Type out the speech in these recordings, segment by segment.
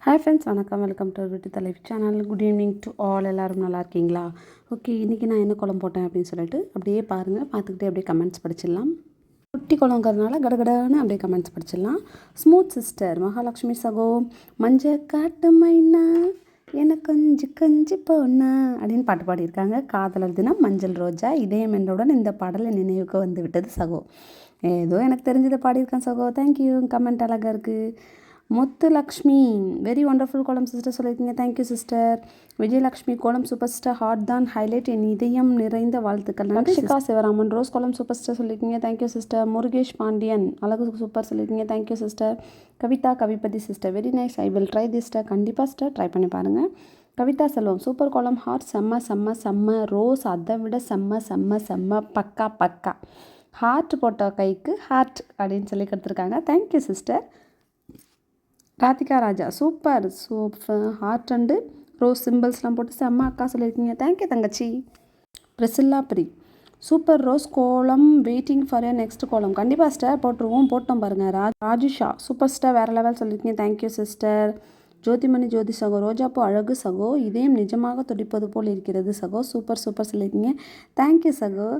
Hi friends, வணக்கம். Welcome to வீட்டு தலைவி channel. Good evening to all. எல்லோரும் நல்லா இருக்கீங்களா? ஓகே, இன்றைக்கி நான் என்ன குழம்பு போட்டேன் அப்படின்னு சொல்லிட்டு அப்படியே பாருங்கள். பார்த்துக்கிட்டே அப்படியே கமெண்ட்ஸ் படிச்சிடலாம். குட்டி குழம்புங்கிறதுனால கடகடான்னு அப்படியே கமெண்ட்ஸ் படிச்சிடலாம். ஸ்மூத் சிஸ்டர் மகாலட்சுமி சகோ, மஞ்ச காட்டு மைனா எனக்கு கொஞ்சம் கொஞ்சி போனா அப்படின்னு பாட்டு பாடியிருக்காங்க. காதலர் தினம், மஞ்சள் ரோஜா, இதயம் என்றவுடன் இந்த பாடலை நினைவுக்கு வந்து விட்டது சகோ. ஏதோ எனக்கு தெரிஞ்சதை பாடியிருக்கேன் சகோ. தேங்க்யூ. கமெண்ட் அழகாக இருக்குது. Muthulakshmi, very wonderful kolam sister சொல்லியிருக்கீங்க. Thank you sister. Vijayalakshmi, kolam super star, heart தான் ஹைலைட், என் இதயம் நிறைந்த வாழ்த்துக்கள். Nakshika Sivaraman, rose kolam super star சொல்லியிருக்கீங்க. Thank you sister. முருகேஷ் பாண்டியன், அழகு சூப்பர் சொல்லியிருக்கீங்க. Thank you sister. Kavitha Kavipathi sister, very nice. I will try this star. கண்டிப்பாக ஸ்டார் ட்ரை பண்ணி பாருங்கள். கவிதா செல்வம், சூப்பர் கோலம், ஹார்ட் செம்ம செம்ம செம்ம, ரோஸ் அதை விட செம்ம செம்ம செம்ம, பக்கா பக்கா. ஹார்ட் போட்ட கைக்கு ஹார்ட் அப்படின்னு சொல்லி கொடுத்துருக்காங்க. Thank you sister. Radhika Raja, super heart and rose சிம்பிள்ஸ்லாம் போட்டு செம்ம அக்கா சொல்லியிருக்கீங்க. தேங்க்யூ தங்கச்சி. Priscilla Pri, super rose kolam, waiting for your next kolam. கண்டிப்பாக ஸ்டார் போட்டுருவோம், போட்டோம் பாருங்கள். ராஜுஷா, சூப்பர் ஸ்டார், வேறு லெவல் சொல்லியிருக்கீங்க. Thank you sister. ஜோதிமணி ஜோதி சகோ, ரோஜாப்பூ அழகு சகோ, இதயம் நிஜமாக துடிப்பது போல் இருக்கிறது சகோ, சூப்பர் சூப்பர் சொல்லியிருக்கீங்க. தேங்க்யூ சகோ.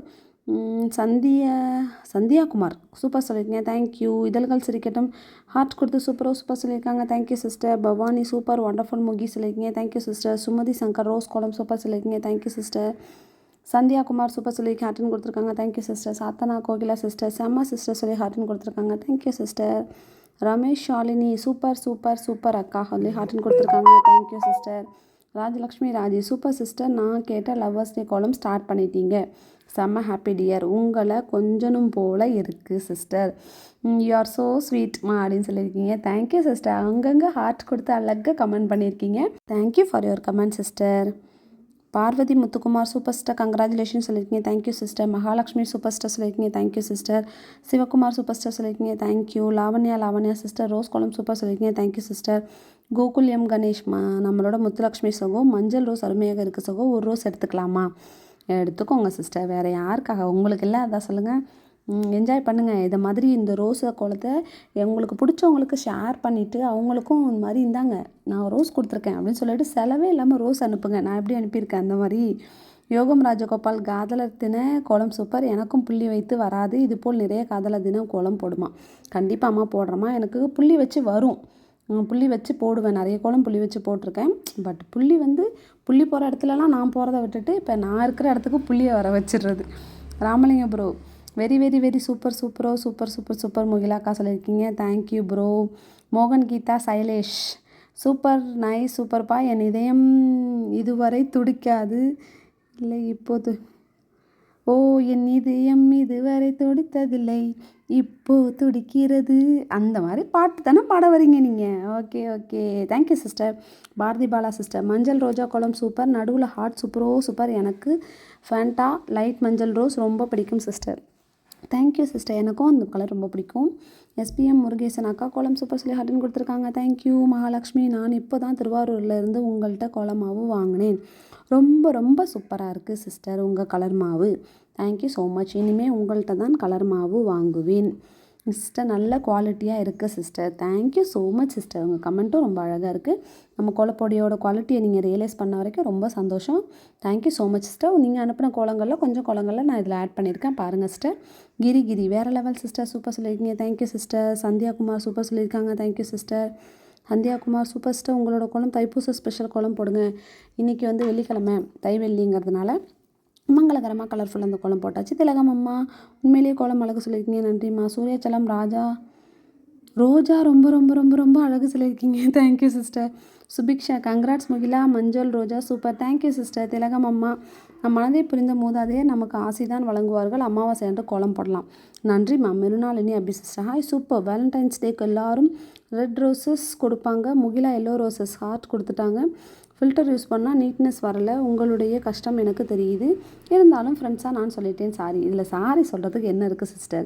சந்தியா குமார், சூப்பர் சொல்லியிருக்கீங்க. தேங்க்யூ. இதழ்கள் சிரிக்கட்டும், ஹார்ட் கொடுத்து சூப்பர் சொல்லியிருக்காங்க. Thank you sister. Bhavani, super wonderful Mugi சொல்லியிருக்கீங்க. Thank you sister. Sumathi Shankar, rose kolam super சொல்லியிருக்கீங்க. Thank you sister. Sandhya Kumar, super சொல்லி ஹார்ட்னு கொடுத்துருக்காங்க. Thank you sister. Sadhana Kokila sister, செம்ம சிஸ்டர் சொல்லி ஹார்ட்னு கொடுத்துருக்காங்க. Thank you sister. Ramesh Shalini, super super super அக்கா சொல்லி ஹார்ட்னு கொடுத்துருக்காங்க. Thank you sister. Rajalakshmi Raji, super sister. நான் கேட்ட லவ்வர்ஸ் டே கோலம் ஸ்டார்ட் பண்ணிட்டீங்க, செம்ம ஹாப்பி டியர், உங்களை கொஞ்சனும் போல் இருக்குது சிஸ்டர், யூ ஆர் ஸோ ஸ்வீட்மா அப்படின்னு சொல்லியிருக்கீங்க. Thank you sister. அங்கங்கே ஹார்ட் கொடுத்து அழகாக கமெண்ட் பண்ணியிருக்கீங்க. Thank you for your comment sister. Parvathi Muthukumar, super star, congratulation சொல்லியிருக்கீங்க. Thank you sister. Mahalakshmi super star சொல்லியிருக்கீங்க. Thank you sister. Sivakumar super star சொல்லியிருக்கீங்க. Thank you. Lavanya sister, rose kolam super சொல்லியிருக்கீங்க. Thank you sister. Gokul M Ganesh, நம்மளோட முத்துலக்ஷ்மி சகோ, மஞ்சள் ரோஸ் அருமையாக இருக்குது சகோ, ஒரு ரோஸ் எடுத்துக்கலாமா? எடுத்துக்கோங்க சிஸ்டர். வேறு யாருக்காக? உங்களுக்கு இல்லை அதான் சொல்லுங்கள். என்ஜாய் பண்ணுங்கள். இதை மாதிரி இந்த ரோஸை கோலத்தை உங்களுக்கு பிடிச்சவங்களுக்கு ஷேர் பண்ணிவிட்டு அவங்களுக்கும் இந்த மாதிரி இந்தாங்க நான் ரோஸ் கொடுத்துருக்கேன் அப்படின்னு சொல்லிட்டு செலவே இல்லாமல் ரோஸ் அனுப்புங்க. நான் எப்படி அனுப்பியிருக்கேன் அந்த மாதிரி. யோகம் ராஜகோபால், காதலர் தின கோலம் சூப்பர், எனக்கும் புள்ளி வைத்து வராது, இது போல் நிறைய காதலர் தினம் கோலம் போடுமா? கண்டிப்பாக அம்மா போடுறோமா. எனக்கு புள்ளி வச்சு வரும், புள்ளி வச்சு போடுவேன். நிறைய கோலம் புள்ளி வச்சு போட்டிருக்கேன். பட் புள்ளி போகிற இடத்துலலாம் நான் போகிறத விட்டுட்டு இப்போ நான் இருக்கிற இடத்துக்கு புள்ளியை வர வச்சிடுறது. Ramalinga bro, very very very super முகிலாக்கா சொல்லியிருக்கீங்க. Thank you bro. மோகன் கீதா சைலேஷ், சூப்பர் நைஸ் சூப்பர்ப்பா, என் இதயம் இதுவரை துடிக்காது இல்லை இப்போது, ஓ என் இதயம் இதுவரை துடித்ததில்லை இப்போ துடிக்கிறது. அந்த மாதிரி பாட்டு தானே பாட வரீங்க நீங்கள். Okay thank you sister. Bharathi Bala sister, மஞ்சள் ரோஜா கோலம் சூப்பர், நடுவில் ஹார்ட் சூப்பர், எனக்கு ஃபேண்டா லைட் மஞ்சள் ரோஸ் ரொம்ப பிடிக்கும் சிஸ்டர். Thank you sister. எனக்கும் அந்த கலர் ரொம்ப பிடிக்கும். எஸ்பிஎம் முருகேசன், அக்கா கோலம் சூப்பர் சொல்லி ஹார்ட்னு கொடுத்துருக்காங்க. தேங்க்யூ. மகாலட்சுமி, நான் இப்போ தான் திருவாரூர்லேருந்து உங்கள்கிட்ட கோலம் மாவு வாங்கினேன், ரொம்ப சூப்பராக இருக்குது சிஸ்டர் உங்கள் கலர் மாவு. Thank you so much. இனிமேல் உங்கள்கிட்ட தான் கலர் மாவு வாங்குவேன் சிஸ்டர், நல்ல குவாலிட்டியாக இருக்குது sister. Thank you so much sister. உங்கள் கமெண்ட்டும் ரொம்ப அழகாக இருக்குது. நம்ம கோலப்பொடியோட குவாலிட்டியை நீங்கள் ரியலைஸ் பண்ண வரைக்கும் ரொம்ப சந்தோஷம். Thank you so much sister. நீங்கள் அனுப்பின கோலங்களில் கொஞ்சம் கோலங்களில் நான் இதில் ஆட் பண்ணியிருக்கேன் பாருங்கள் சிஸ்டர். கிரி வேறு லெவல் சிஸ்டர், சூப்பர் சொல்லியிருக்கீங்க. Thank you sister. Sandhya Kumar super சொல்லியிருக்காங்க. Thank you sister. Sandhya Kumar super sister. உங்களோட கோலம் தைப்பூச ஸ்பெஷல் கோலம் போடுங்க. இன்றைக்கி வெள்ளிக்கிழமை, வெள்ளிங்கிறதுனால மங்களகரமாக கலர்ஃபுல்லாக அந்த கோலம் போட்டாச்சு. திலகம் அம்மா, உண்மையிலேயே கோலம் அழகு சொல்லியிருக்கீங்க. நன்றிம்மா. சூர்யாச்சலம் ரோஜா ரொம்ப அழகு சொல்லியிருக்கீங்க. Thank you sister. Subiksha, congrats Mugila, மஞ்சள் ரோஜா சூப்பர். Thank you sister. திலகம் அம்மா, நம் மனதை புரிந்த மூதாதையே நமக்கு ஆசைதான் வழங்குவார்கள், அமாவாசை என்று கோலம் போடலாம். நன்றிம்மா. மெருனாலினி அபி சிஸ்டர், ஹாய் சூப்பர். வேலண்டைன்ஸ் டேக்கு எல்லாரும் ரெட் ரோசஸ் கொடுப்பாங்க, முகிலா எல்லோ ரோசஸ் ஹார்ட் கொடுத்துட்டாங்க. ஃபில்டர் யூஸ் பண்ணால் நீட்னஸ் வரல, உங்களுடைய கஷ்டம் எனக்கு தெரியுது, இருந்தாலும் ஃப்ரெண்ட்ஸாக நான் சொல்லிட்டேன் சாரி. இதில் சாரி சொல்கிறதுக்கு என்ன இருக்குது சிஸ்டர்?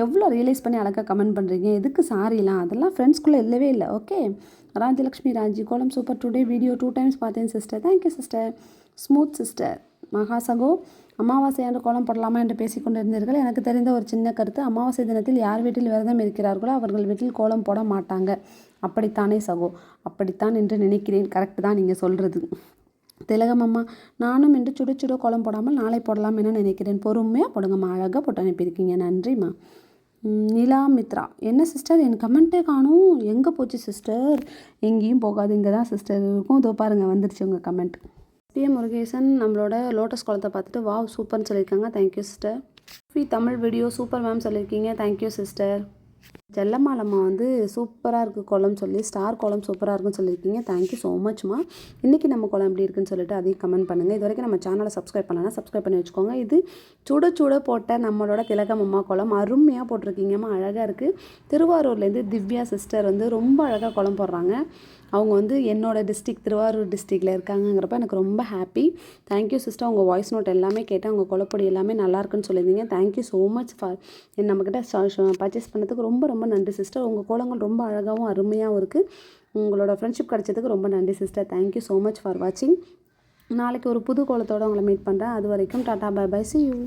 எவ்வளோ ரியலைஸ் பண்ணி அழகாக கமெண்ட் பண்ணுறீங்க. எதுக்கு சாரிலாம்? அதெல்லாம் ஃப்ரெண்ட்ஸ்குள்ளே இல்லவே இல்லை. Okay. Rajalakshmi Raji, kolam super, today video 2 times பார்த்தேன் sister. Thank you sister. Smooth sister, மகாசகோ, அமாவாசை என்று கோலம் போடலாமா என்று பேசிக்கொண்டிருந்தீர்கள். எனக்கு தெரிந்த ஒரு சின்ன கருத்து, அமாவாசை தினத்தில் யார் வீட்டில் விரதம் இருக்கிறார்களோ அவர்கள் வீட்டில் கோலம் போட மாட்டாங்க. அப்படித்தானே சகோ, அப்படித்தான் என்று நினைக்கிறேன். கரெக்டு தான் நீங்கள் சொல்கிறது. திலகம் அம்மா, நானும் இன்று சுட சுட கோலம் போடாமல் நாளை போடலாம் என நினைக்கிறேன். பொறுமையாக போடுங்கம்மா, அழகாக போட்டு அனுப்பியிருக்கீங்க, நன்றிம்மா. நிலா மித்ரா, என்ன சிஸ்டர் என் கமெண்ட்டே காணும், எங்கே போச்சு சிஸ்டர்? எங்கேயும் போகாது, இங்கே தான் சிஸ்டர் இருக்கும். இதோ பாருங்கள் வந்துருச்சு உங்கள் கமெண்ட். பிஎம் முருகேசன் நம்மளோட லோட்டஸ் கோலத்தை பார்த்துட்டு வாவ் சூப்பர்னு சொல்லியிருக்காங்க, thank you sister. Tamil video super ma'am சொல்லியிருக்கீங்க, தேங்க்யூ சிஸ்டர். செல்லம்மாளம்மா வந்து சூப்பராக இருக்குது கோலம் சொல்லி ஸ்டார் கோலம் சூப்பராக இருக்குன்னு சொல்லியிருக்கீங்க, தேங்க்யூ ஸோ மச்மா. இன்றைக்கி நம்ம கோலம் எப்படி இருக்குன்னு சொல்லிட்டு அதையும் கமெண்ட் பண்ணுங்கள். இது வரைக்கும் நம்ம சேனலை சப்ஸ்கிரைப் பண்ணலன்னா சப்ஸ்கிரைப் பண்ணி வச்சுக்கோங்க. இது சுட சுட போட்ட நம்மளோட திலகம் அம்மா கோலம் அருமையாக போட்டிருக்கீங்கம்மா, அழகாக இருக்குது. திருவாரூர்லேருந்து திவ்யா சிஸ்டர் வந்து ரொம்ப அழகாக கோலம் போடுறாங்க. அவங்க வந்து என்னோடய டிஸ்ட்ரிக் திருவாரூர் டிஸ்ட்ரிக்டில் இருக்காங்கங்கிறப்ப எனக்கு ரொம்ப ஹாப்பி. தேங்க்யூ சிஸ்டர், உங்கள் வாய்ஸ் நோட் எல்லாமே கேட்டேன், உங்கள் கோலப்பொடி எல்லாமே நல்லாயிருக்குன்னு சொல்லியிருந்தீங்க, தேங்க்யூ ஸோ மச் ஃபார் நம்மக்கிட்ட பர்ச்சேஸ் பண்ணதுக்கு ரொம்ப ரொம்ப நன்றி சிஸ்டர். உங்கள் கோலங்கள் ரொம்ப அழகாகவும் அருமையாகவும் இருக்குது. உங்களோட ஃப்ரெண்ட்ஷிப் கிடச்சதுக்கு ரொம்ப நன்றி sister, thank you so much for வாட்சிங். நாளைக்கு ஒரு புது கோலத்தோடு உங்களை மீட் பண்ணுறேன். அது வரைக்கும் tata bye bye, see you.